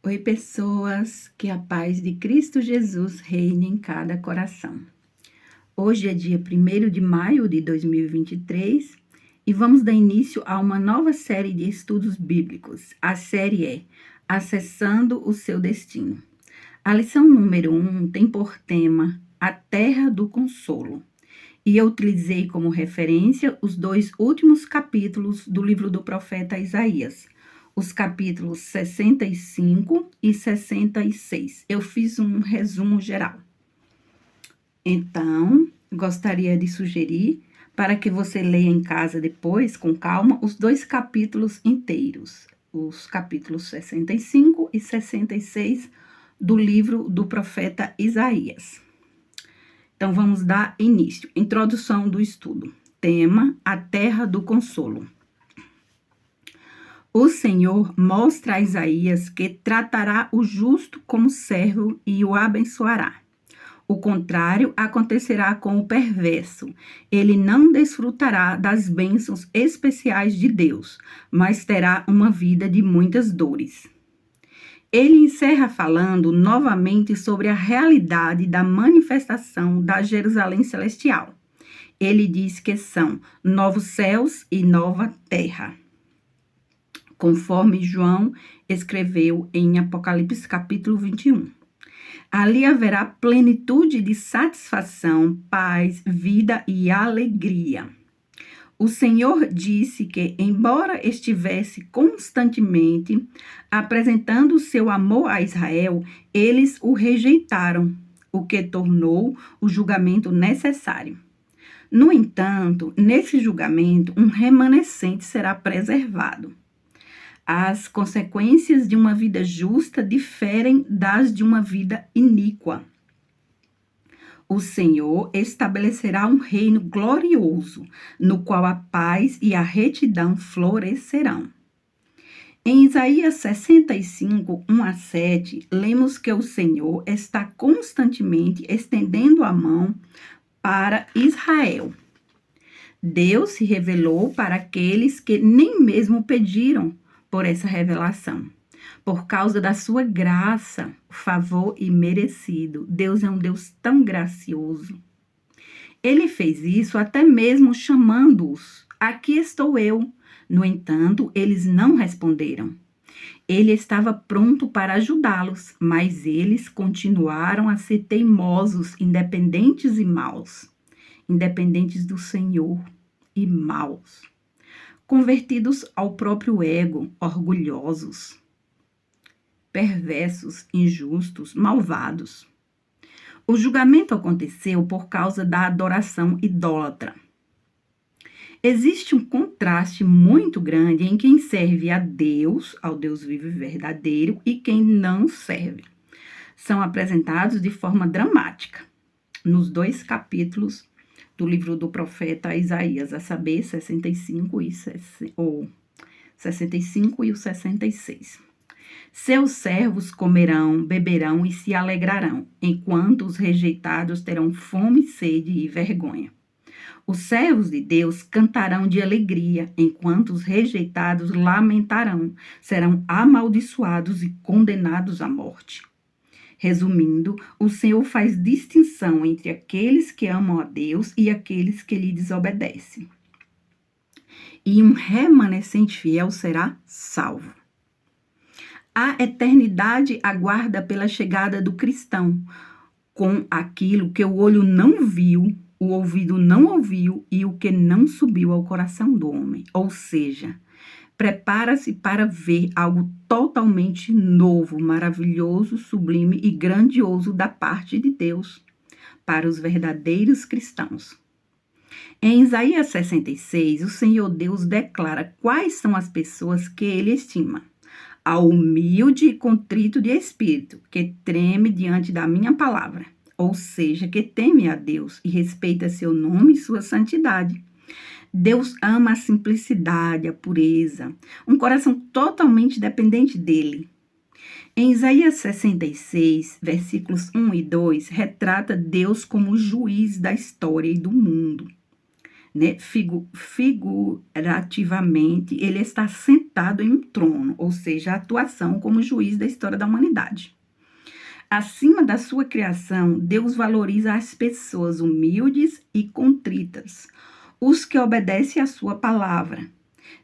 Oi, pessoas, que a paz de Cristo Jesus reine em cada coração. Hoje é dia 1º de maio de 2023 e vamos dar início a uma nova série de estudos bíblicos. A série é Acessando o Seu Destino. A lição número 1 tem por tema A Terra do Consolo. E eu utilizei como referência os 2 últimos capítulos do livro do profeta Isaías, os capítulos 65 e 66. Eu fiz um resumo geral. Então, gostaria de sugerir para que você leia em casa depois, com calma, os 2 capítulos inteiros, os capítulos 65 e 66 do livro do profeta Isaías. Então, vamos dar início. Introdução do estudo. Tema: A Terra do Consolo. O Senhor mostra a Isaías que tratará o justo como servo e o abençoará. O contrário acontecerá com o perverso. Ele não desfrutará das bênçãos especiais de Deus, mas terá uma vida de muitas dores. Ele encerra falando novamente sobre a realidade da manifestação da Jerusalém celestial. Ele diz que são novos céus e nova terra, conforme João escreveu em Apocalipse capítulo 21. Ali haverá plenitude de satisfação, paz, vida e alegria. O Senhor disse que, embora estivesse constantemente apresentando o seu amor a Israel, eles o rejeitaram, o que tornou o julgamento necessário. No entanto, nesse julgamento, um remanescente será preservado. As consequências de uma vida justa diferem das de uma vida iníqua. O Senhor estabelecerá um reino glorioso, no qual a paz e a retidão florescerão. Em Isaías 65, 1-7, lemos que o Senhor está constantemente estendendo a mão para Israel. Deus se revelou para aqueles que nem mesmo pediram por essa revelação. Por causa da sua graça, favor imerecido. Deus é um Deus tão gracioso. Ele fez isso até mesmo chamando-os. Aqui estou eu. No entanto, eles não responderam. Ele estava pronto para ajudá-los, mas eles continuaram a ser teimosos, independentes e maus. Independentes do Senhor e maus. Convertidos ao próprio ego, orgulhosos, perversos, injustos, malvados. O julgamento aconteceu por causa da adoração idólatra. Existe um contraste muito grande em quem serve a Deus, ao Deus vivo e verdadeiro, e quem não serve. São apresentados de forma dramática nos 2 capítulos do livro do profeta Isaías, a saber, 65 e o 66. Seus servos comerão, beberão e se alegrarão, enquanto os rejeitados terão fome, sede e vergonha. Os servos de Deus cantarão de alegria, enquanto os rejeitados lamentarão, serão amaldiçoados e condenados à morte. Resumindo, o Senhor faz distinção entre aqueles que amam a Deus e aqueles que lhe desobedecem. E um remanescente fiel será salvo. A eternidade aguarda pela chegada do cristão, com aquilo que o olho não viu, o ouvido não ouviu e o que não subiu ao coração do homem. Ou seja, prepara-se para ver algo totalmente novo, maravilhoso, sublime e grandioso da parte de Deus para os verdadeiros cristãos. Em Isaías 66, o Senhor Deus declara quais são as pessoas que ele estima. Ao humilde e contrito de espírito, que treme diante da minha palavra, ou seja, que teme a Deus e respeita seu nome e sua santidade. Deus ama a simplicidade, a pureza, um coração totalmente dependente dele. Em Isaías 66, versículos 1 e 2, retrata Deus como o juiz da história e do mundo. né? Figurativamente, ele está sentado em um trono, ou seja, a atuação como juiz da história da humanidade. Acima da sua criação, Deus valoriza as pessoas humildes e contritas, os que obedecem à sua palavra.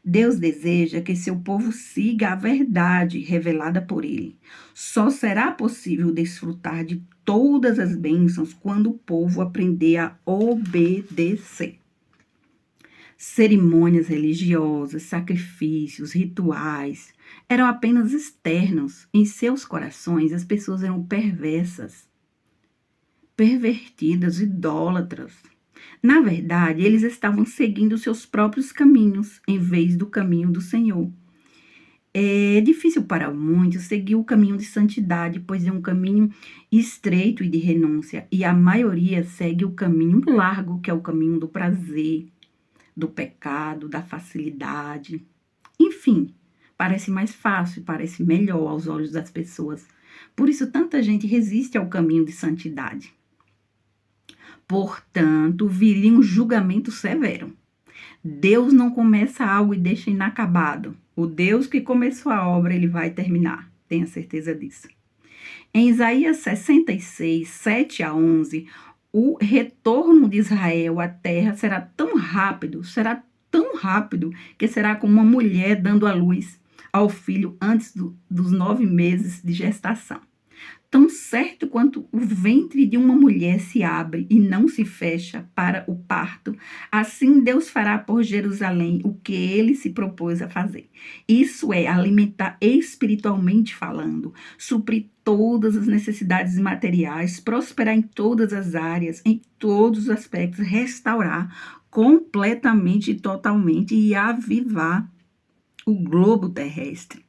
Deus deseja que seu povo siga a verdade revelada por ele. Só será possível desfrutar de todas as bênçãos quando o povo aprender a obedecer. Cerimônias religiosas, sacrifícios, rituais eram apenas externos. Em seus corações, as pessoas eram perversas, pervertidas, idólatras. Na verdade, eles estavam seguindo seus próprios caminhos, em vez do caminho do Senhor. É difícil para muitos seguir o caminho de santidade, pois é um caminho estreito e de renúncia, e a maioria segue o caminho largo, que é o caminho do prazer, do pecado, da facilidade. Enfim, parece mais fácil, parece melhor aos olhos das pessoas. Por isso, tanta gente resiste ao caminho de santidade. Portanto, viria um julgamento severo. Deus não começa algo e deixa inacabado. O Deus que começou a obra, ele vai terminar. Tenha certeza disso. Em Isaías 66, 7 a 11, o retorno de Israel à terra será tão rápido, que será como uma mulher dando à luz ao filho antes dos 9 meses de gestação. Tão certo quanto o ventre de uma mulher se abre e não se fecha para o parto, assim Deus fará por Jerusalém o que ele se propôs a fazer. Isso é alimentar espiritualmente falando, suprir todas as necessidades materiais, prosperar em todas as áreas, em todos os aspectos, restaurar completamente e totalmente e avivar o globo terrestre.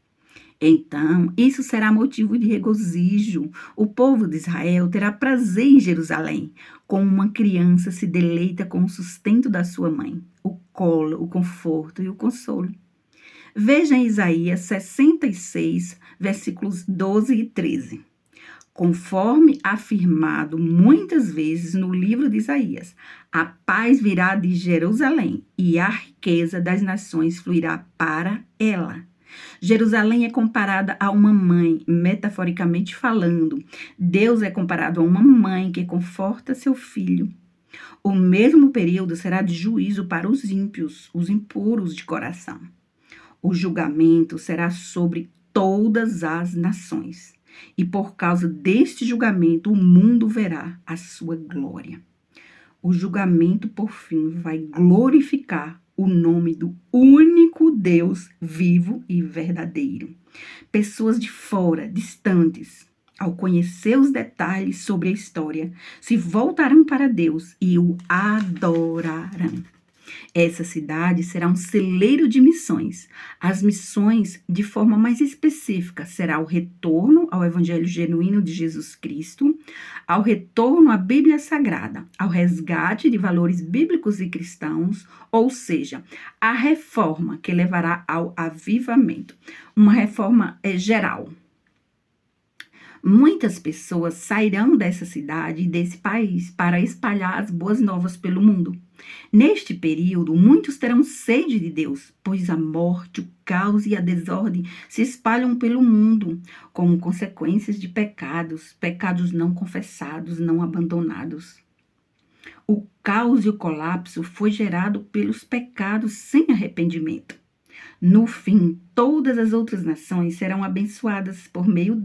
Então, isso será motivo de regozijo. O povo de Israel terá prazer em Jerusalém, como uma criança se deleita com o sustento da sua mãe, o colo, o conforto e o consolo. Veja em Isaías 66, versículos 12 e 13. Conforme afirmado muitas vezes no livro de Isaías, a paz virá de Jerusalém e a riqueza das nações fluirá para ela. Jerusalém é comparada a uma mãe, metaforicamente falando. Deus é comparado a uma mãe que conforta seu filho. O mesmo período será de juízo para os ímpios, os impuros de coração. O julgamento será sobre todas as nações. E por causa deste julgamento, o mundo verá a sua glória. O julgamento, por fim, vai glorificar o nome do único Deus vivo e verdadeiro. Pessoas de fora, distantes, ao conhecer os detalhes sobre a história, se voltarão para Deus e o adorarão. Essa cidade será um celeiro de missões. As missões, de forma mais específica, será o retorno ao Evangelho genuíno de Jesus Cristo, ao retorno à Bíblia Sagrada, ao resgate de valores bíblicos e cristãos, ou seja, a reforma que levará ao avivamento. Uma reforma geral. Muitas pessoas sairão dessa cidade e desse país para espalhar as boas novas pelo mundo. Neste período, muitos terão sede de Deus, pois a morte, o caos e a desordem se espalham pelo mundo, como consequências de pecados não confessados, não abandonados. O caos e o colapso foi gerado pelos pecados sem arrependimento. No fim, todas as outras nações serão abençoadas por meio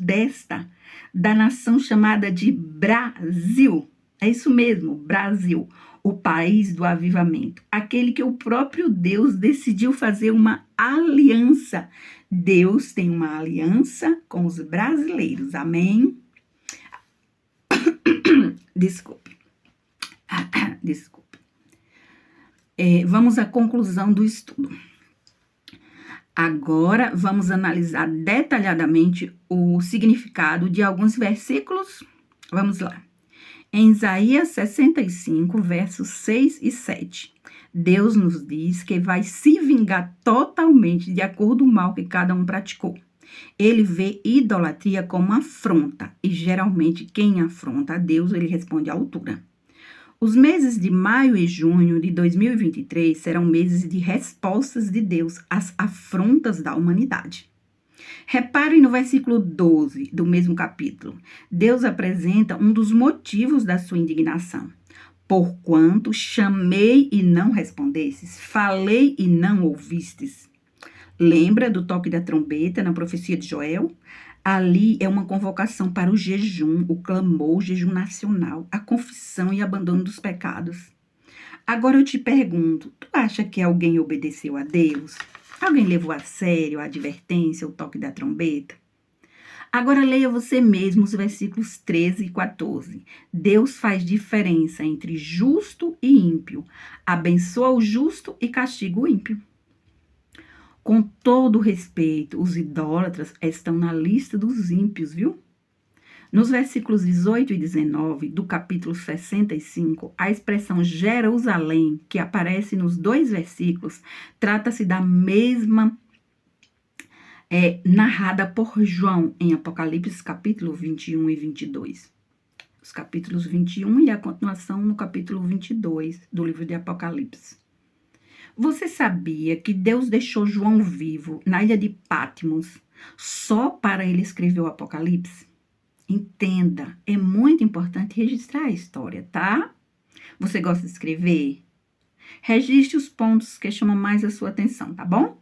da nação chamada de Brasil. É isso mesmo, Brasil, o país do avivamento, aquele que o próprio Deus decidiu fazer uma aliança. Deus tem uma aliança com os brasileiros, amém? Desculpe. Vamos à conclusão do estudo. Agora, vamos analisar detalhadamente o significado de alguns versículos. Vamos lá. Em Isaías 65, versos 6 e 7, Deus nos diz que vai se vingar totalmente de acordo com o mal que cada um praticou. Ele vê idolatria como afronta, e geralmente quem afronta a Deus, ele responde à altura. Os meses de maio e junho de 2023 serão meses de respostas de Deus às afrontas da humanidade. Reparem no versículo 12 do mesmo capítulo. Deus apresenta um dos motivos da sua indignação. Porquanto chamei e não respondestes, falei e não ouvistes. Lembra do toque da trombeta na profecia de Joel? Ali é uma convocação para o jejum, o clamor, o jejum nacional, a confissão e abandono dos pecados. Agora eu te pergunto, tu acha que alguém obedeceu a Deus? Alguém levou a sério a advertência, o toque da trombeta? Agora leia você mesmo os versículos 13 e 14. Deus faz diferença entre justo e ímpio. Abençoa o justo e castiga o ímpio. Com todo respeito, os idólatras estão na lista dos ímpios, viu? Nos versículos 18 e 19 do capítulo 65, a expressão Jerusalém, que aparece nos dois versículos, trata-se da mesma narrada por João em Apocalipse capítulo 21 e 22. Os capítulos 21 e a continuação no capítulo 22 do livro de Apocalipse. Você sabia que Deus deixou João vivo na ilha de Patmos só para ele escrever o Apocalipse? Entenda, é muito importante registrar a história, tá? Você gosta de escrever? Registre os pontos que chamam mais a sua atenção, tá bom?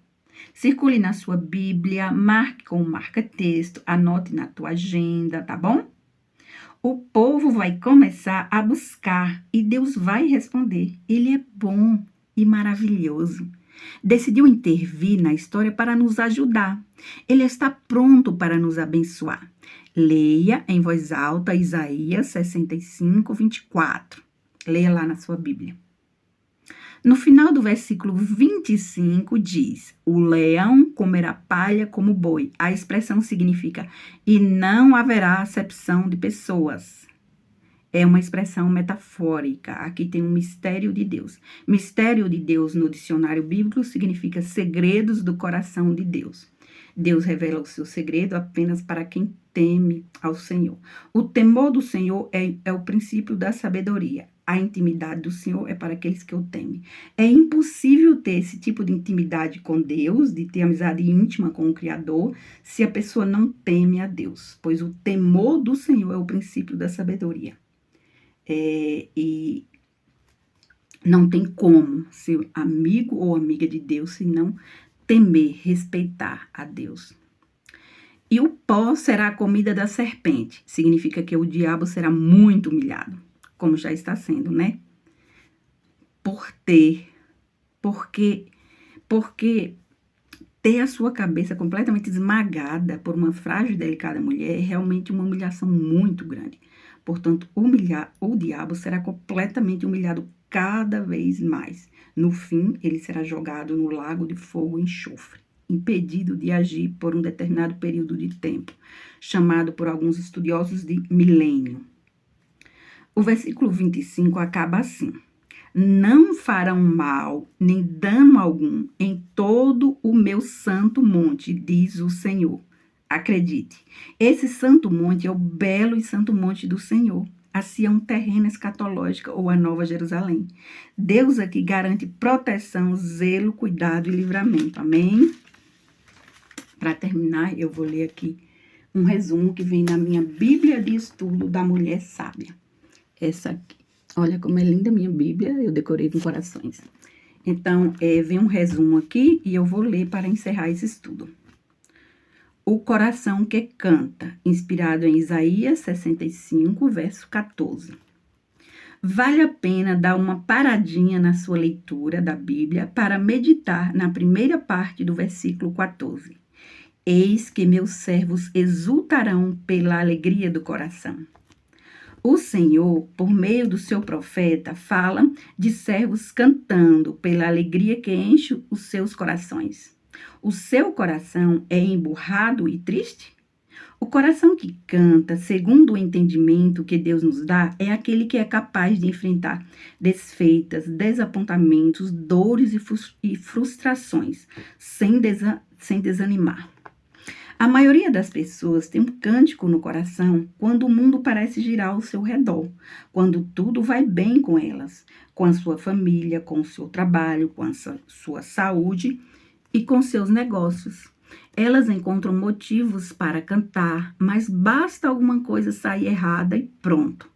Circule na sua Bíblia, marque com marca-texto, anote na tua agenda, tá bom? O povo vai começar a buscar e Deus vai responder. Ele é bom e maravilhoso. Decidiu intervir na história para nos ajudar. Ele está pronto para nos abençoar. Leia em voz alta Isaías 65, 24. Leia lá na sua Bíblia. No final do versículo 25 diz: o leão comerá palha como boi. A expressão significa: e não haverá acepção de pessoas. É uma expressão metafórica. Aqui tem um mistério de Deus. Mistério de Deus no dicionário bíblico significa segredos do coração de Deus. Deus revela o seu segredo apenas para quem teme ao Senhor. O temor do Senhor é o princípio da sabedoria. A intimidade do Senhor é para aqueles que o temem. É impossível ter esse tipo de intimidade com Deus, de ter amizade íntima com o Criador, se a pessoa não teme a Deus, pois o temor do Senhor é o princípio da sabedoria. E não tem como ser amigo ou amiga de Deus se não temer, respeitar a Deus. E o pó será a comida da serpente. Significa que o diabo será muito humilhado, como já está sendo, né? Porque ter a sua cabeça completamente esmagada por uma frágil e delicada mulher é realmente uma humilhação muito grande. Portanto, o diabo será completamente humilhado cada vez mais. No fim, ele será jogado no lago de fogo e enxofre, impedido de agir por um determinado período de tempo, chamado por alguns estudiosos de milênio. O versículo 25 acaba assim: não farão mal, nem dano algum em todo o meu santo monte, diz o Senhor. Acredite, esse santo monte é o belo e santo monte do Senhor. A Sião terrena escatológica ou a Nova Jerusalém. Deus aqui garante proteção, zelo, cuidado e livramento. Amém? Para terminar, eu vou ler aqui um resumo que vem na minha Bíblia de Estudo da Mulher Sábia. Essa aqui. Olha como é linda a minha Bíblia, eu decorei com corações. Então, vem um resumo aqui e eu vou ler para encerrar esse estudo. O coração que canta, inspirado em Isaías 65, verso 14. Vale a pena dar uma paradinha na sua leitura da Bíblia para meditar na primeira parte do versículo 14. Eis que meus servos exultarão pela alegria do coração. O Senhor, por meio do seu profeta, fala de servos cantando pela alegria que enche os seus corações. O seu coração é emburrado e triste? O coração que canta, segundo o entendimento que Deus nos dá, é aquele que é capaz de enfrentar desfeitas, desapontamentos, dores e frustrações, sem desanimar. A maioria das pessoas tem um cântico no coração quando o mundo parece girar ao seu redor, quando tudo vai bem com elas, com a sua família, com o seu trabalho, com a sua saúde e com seus negócios. Elas encontram motivos para cantar, mas basta alguma coisa sair errada e pronto.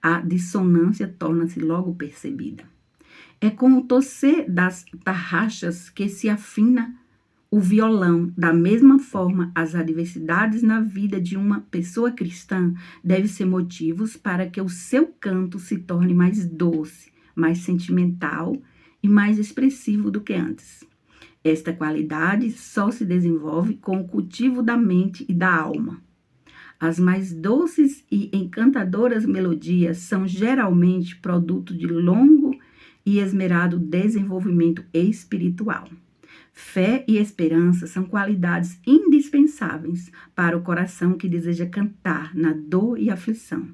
A dissonância torna-se logo percebida. É com o torcer das tarraxas que se afina o violão. Da mesma forma, as adversidades na vida de uma pessoa cristã devem ser motivos para que o seu canto se torne mais doce, mais sentimental e mais expressivo do que antes. Esta qualidade só se desenvolve com o cultivo da mente e da alma. As mais doces e encantadoras melodias são geralmente produto de longo e esmerado desenvolvimento espiritual. Fé e esperança são qualidades indispensáveis para o coração que deseja cantar na dor e aflição.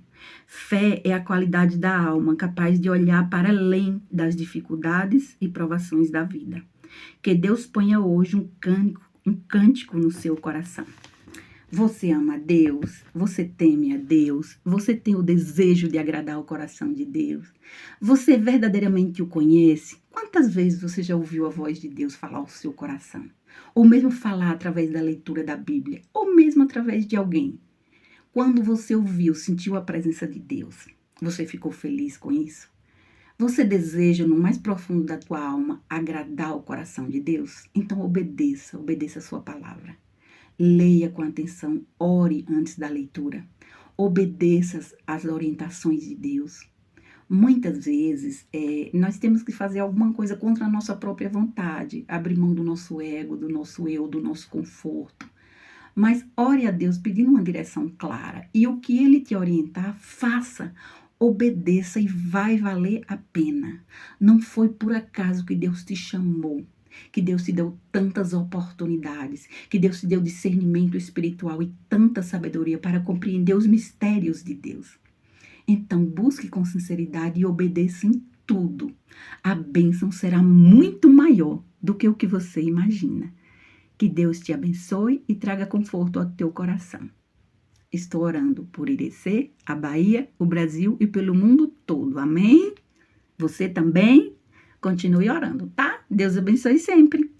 Fé é a qualidade da alma capaz de olhar para além das dificuldades e provações da vida. Que Deus ponha hoje um cântico no seu coração. Você ama a Deus, você teme a Deus, você tem o desejo de agradar o coração de Deus, você verdadeiramente o conhece. Quantas vezes você já ouviu a voz de Deus falar ao seu coração? Ou mesmo falar através da leitura da Bíblia, ou mesmo através de alguém. Quando você ouviu, sentiu a presença de Deus, você ficou feliz com isso? Você deseja, no mais profundo da tua alma, agradar o coração de Deus? Então obedeça a sua palavra. Leia com atenção, ore antes da leitura. Obedeça às orientações de Deus. Muitas vezes, nós temos que fazer alguma coisa contra a nossa própria vontade, abrir mão do nosso ego, do nosso eu, do nosso conforto. Mas ore a Deus pedindo uma direção clara. E o que Ele te orientar, faça. Obedeça e vai valer a pena. Não foi por acaso que Deus te chamou, que Deus te deu tantas oportunidades, que Deus te deu discernimento espiritual e tanta sabedoria para compreender os mistérios de Deus. Então, busque com sinceridade e obedeça em tudo. A bênção será muito maior do que o que você imagina. Que Deus te abençoe e traga conforto ao teu coração. Estou orando por Irecê, a Bahia, o Brasil e pelo mundo todo. Amém? Você também? Continue orando, tá? Deus abençoe sempre.